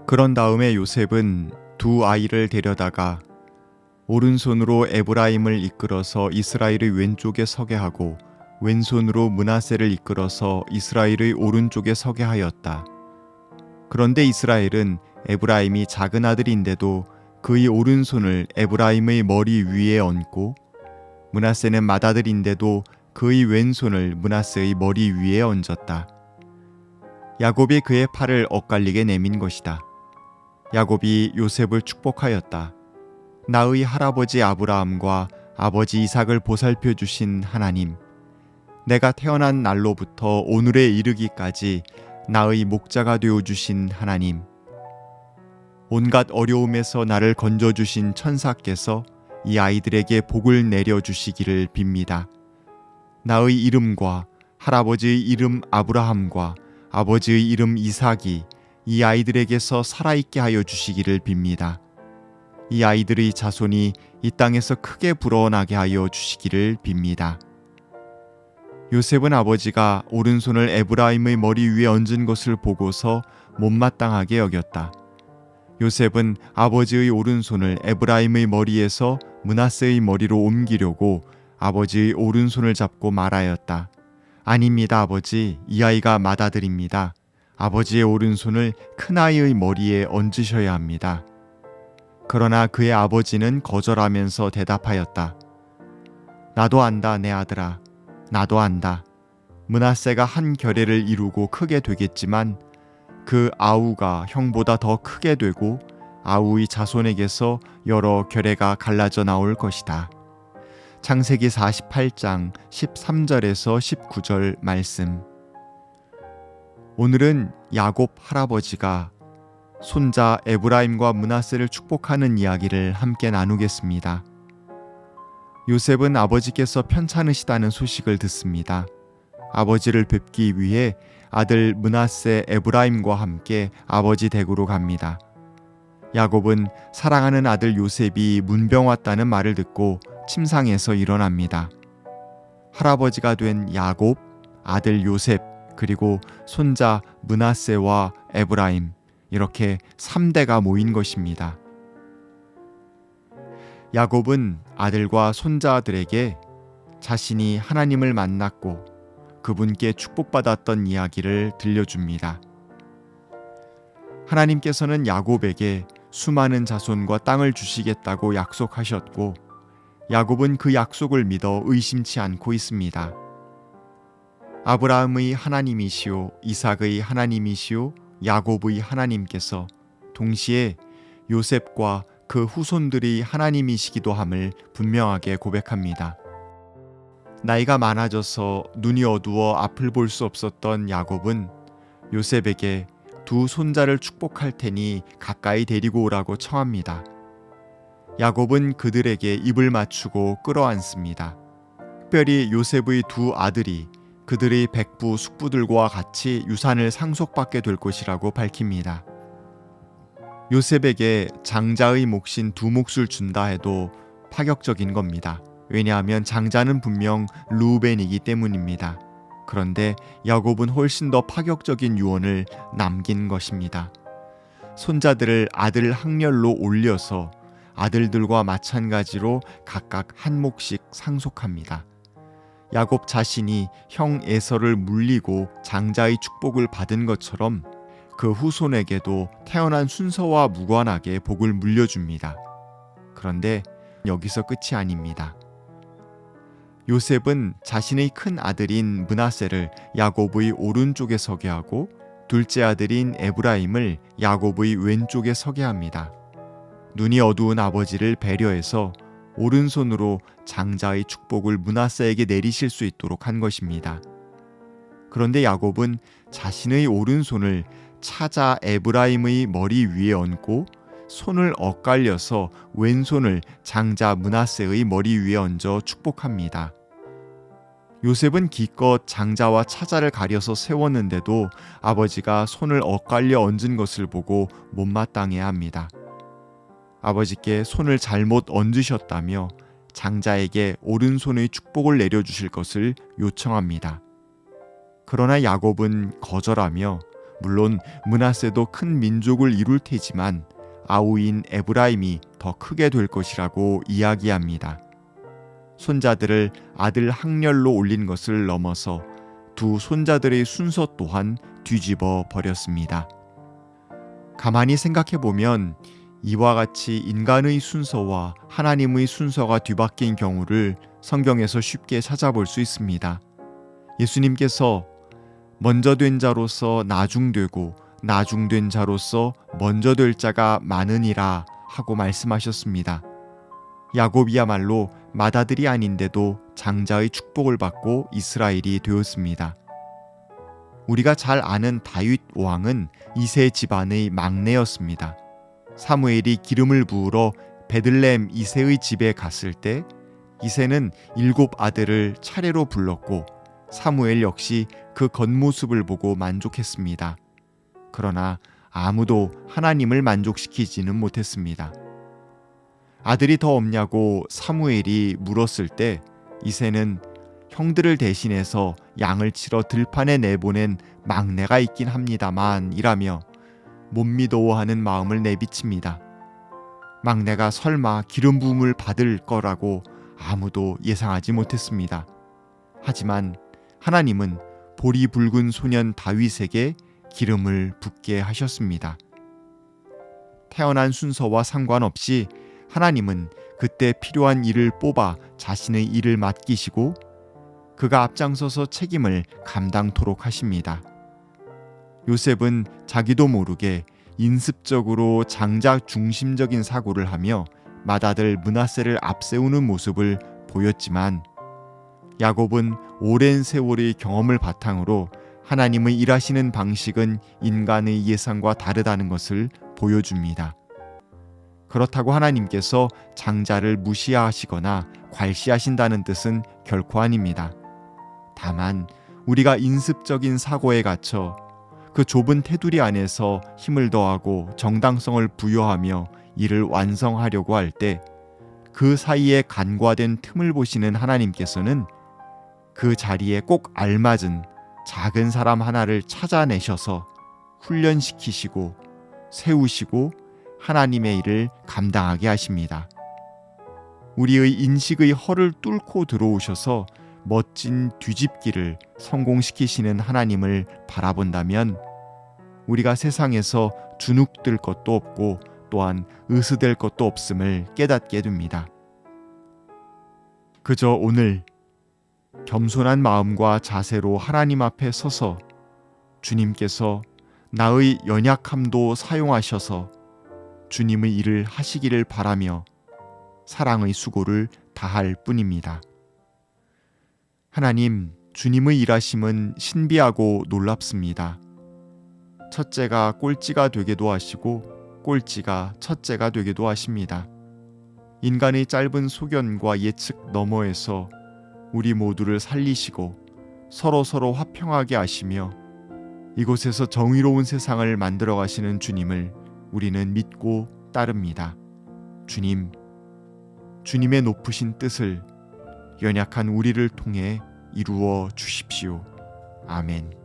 그런 다음에 요셉은 두 아이를 데려다가 오른손으로 에브라임을 이끌어서 이스라엘의 왼쪽에 서게 하고 왼손으로 므낫세를 이끌어서 이스라엘의 오른쪽에 서게 하였다. 그런데 이스라엘은 에브라임이 작은 아들인데도 그의 오른손을 에브라임의 머리 위에 얹고 므낫세는 맏아들인데도 그의 왼손을 므낫세의 머리 위에 얹었다. 야곱이 그의 팔을 엇갈리게 내민 것이다. 야곱이 요셉을 축복하였다. 나의 할아버지 아브라함과 아버지 이삭을 보살펴 주신 하나님, 내가 태어난 날로부터 오늘에 이르기까지 나의 목자가 되어 주신 하나님, 온갖 어려움에서 나를 건져 주신 천사께서 이 아이들에게 복을 내려 주시기를 빕니다. 나의 이름과 할아버지의 이름 아브라함과 아버지의 이름 이삭이 이 아이들에게서 살아있게 하여 주시기를 빕니다. 이 아이들의 자손이 이 땅에서 크게 불어나게 하여 주시기를 빕니다. 요셉은 아버지가 오른손을 에브라임의 머리 위에 얹은 것을 보고서 못마땅하게 여겼다. 요셉은 아버지의 오른손을 에브라임의 머리에서 므낫세의 머리로 옮기려고 아버지의 오른손을 잡고 말하였다. 아닙니다, 아버지. 이 아이가 맏아들입니다. 아버지의 오른손을 큰아이의 머리에 얹으셔야 합니다. 그러나 그의 아버지는 거절하면서 대답하였다. 나도 안다, 내 아들아. 나도 안다. 므낫세가 한 결례를 이루고 크게 되겠지만 그 아우가 형보다 더 크게 되고 아우의 자손에게서 여러 결례가 갈라져 나올 것이다. 창세기 48장 13절에서 19절 말씀. 오늘은 야곱 할아버지가 손자 에브라임과 므낫세를 축복하는 이야기를 함께 나누겠습니다. 요셉은 아버지께서 편찮으시다는 소식을 듣습니다. 아버지를 뵙기 위해 아들 므낫세 에브라임과 함께 아버지 댁으로 갑니다. 야곱은 사랑하는 아들 요셉이 문병 왔다는 말을 듣고 침상에서 일어납니다. 할아버지가 된 야곱, 아들 요셉, 그리고 손자 므낫세와 에브라임, 이렇게 3대가 모인 것입니다. 야곱은 아들과 손자들에게 자신이 하나님을 만났고 그분께 축복받았던 이야기를 들려줍니다. 하나님께서는 야곱에게 수많은 자손과 땅을 주시겠다고 약속하셨고 야곱은 그 약속을 믿어 의심치 않고 있습니다. 아브라함의 하나님이시오, 이삭의 하나님이시오, 야곱의 하나님께서 동시에 요셉과 그 후손들이 하나님이시기도 함을 분명하게 고백합니다. 나이가 많아져서 눈이 어두워 앞을 볼 수 없었던 야곱은 요셉에게 두 손자를 축복할 테니 가까이 데리고 오라고 청합니다. 야곱은 그들에게 입을 맞추고 끌어안습니다. 특별히 요셉의 두 아들이 그들의 백부 숙부들과 같이 유산을 상속받게 될 것이라고 밝힙니다. 요셉에게 장자의 몫인 두 몫을 준다 해도 파격적인 겁니다. 왜냐하면 장자는 분명 르우벤이기 때문입니다. 그런데 야곱은 훨씬 더 파격적인 유언을 남긴 것입니다. 손자들을 아들 학렬로 올려서 아들들과 마찬가지로 각각 한 몫씩 상속합니다. 야곱 자신이 형 에서를 물리고 장자의 축복을 받은 것처럼 그 후손에게도 태어난 순서와 무관하게 복을 물려줍니다. 그런데 여기서 끝이 아닙니다. 요셉은 자신의 큰 아들인 므낫세를 야곱의 오른쪽에 서게 하고 둘째 아들인 에브라임을 야곱의 왼쪽에 서게 합니다. 눈이 어두운 아버지를 배려해서 오른손으로 장자의 축복을 므낫세에게 내리실 수 있도록 한 것입니다. 그런데 야곱은 자신의 오른손을 차자 에브라임의 머리 위에 얹고 손을 엇갈려서 왼손을 장자 므낫세의 머리 위에 얹어 축복합니다. 요셉은 기껏 장자와 차자를 가려서 세웠는데도 아버지가 손을 엇갈려 얹은 것을 보고 못마땅해합니다. 아버지께 손을 잘못 얹으셨다며 장자에게 오른손의 축복을 내려주실 것을 요청합니다. 그러나 야곱은 거절하며 물론 므낫세도 큰 민족을 이룰 테지만 아우인 에브라임이 더 크게 될 것이라고 이야기합니다. 손자들을 아들 학렬로 올린 것을 넘어서 두 손자들의 순서 또한 뒤집어 버렸습니다. 가만히 생각해 보면 이와 같이 인간의 순서와 하나님의 순서가 뒤바뀐 경우를 성경에서 쉽게 찾아볼 수 있습니다. 예수님께서 먼저 된 자로서 나중되고 나중된 자로서 먼저 될 자가 많으니라 하고 말씀하셨습니다. 야곱이야말로 맏아들이 아닌데도 장자의 축복을 받고 이스라엘이 되었습니다. 우리가 잘 아는 다윗 왕은 이세 집안의 막내였습니다. 사무엘이 기름을 부으러 베들레헴 이세의 집에 갔을 때 이세는 7 아들을 차례로 불렀고 사무엘 역시 그 겉모습을 보고 만족했습니다. 그러나 아무도 하나님을 만족시키지는 못했습니다. 아들이 더 없냐고 사무엘이 물었을 때 이새는 형들을 대신해서 양을 치러 들판에 내보낸 막내가 있긴 합니다만 이라며 못 믿어하는 마음을 내비칩니다. 막내가 설마 기름 부음을 받을 거라고 아무도 예상하지 못했습니다. 하지만 하나님은 볼이 붉은 소년 다윗에게 기름을 붓게 하셨습니다. 태어난 순서와 상관없이 하나님은 그때 필요한 일을 뽑아 자신의 일을 맡기시고 그가 앞장서서 책임을 감당토록 하십니다. 요셉은 자기도 모르게 인습적으로 장자 중심적인 사고를 하며 맏아들 므낫세를 앞세우는 모습을 보였지만 야곱은 오랜 세월의 경험을 바탕으로 하나님의 일하시는 방식은 인간의 예상과 다르다는 것을 보여줍니다. 그렇다고 하나님께서 장자를 무시하시거나 괄시하신다는 뜻은 결코 아닙니다. 다만 우리가 인습적인 사고에 갇혀 그 좁은 테두리 안에서 힘을 더하고 정당성을 부여하며 일을 완성하려고 할 때 그 사이에 간과된 틈을 보시는 하나님께서는 그 자리에 꼭 알맞은 작은 사람 하나를 찾아내셔서 훈련시키시고 세우시고 하나님의 일을 감당하게 하십니다. 우리의 인식의 허를 뚫고 들어오셔서 멋진 뒤집기를 성공시키시는 하나님을 바라본다면 우리가 세상에서 주눅들 것도 없고 또한 으스댈 것도 없음을 깨닫게 됩니다. 그저 오늘 겸손한 마음과 자세로 하나님 앞에 서서 주님께서 나의 연약함도 사용하셔서 주님의 일을 하시기를 바라며 사랑의 수고를 다할 뿐입니다. 하나님, 주님의 일하심은 신비하고 놀랍습니다. 첫째가 꼴찌가 되게도 하시고 꼴찌가 첫째가 되게도 하십니다. 인간의 짧은 소견과 예측 너머에서 우리 모두를 살리시고 서로 화평하게 하시며 이곳에서 정의로운 세상을 만들어 가시는 주님을 우리는 믿고 따릅니다. 주님, 주님의 높으신 뜻을 연약한 우리를 통해 이루어 주십시오. 아멘.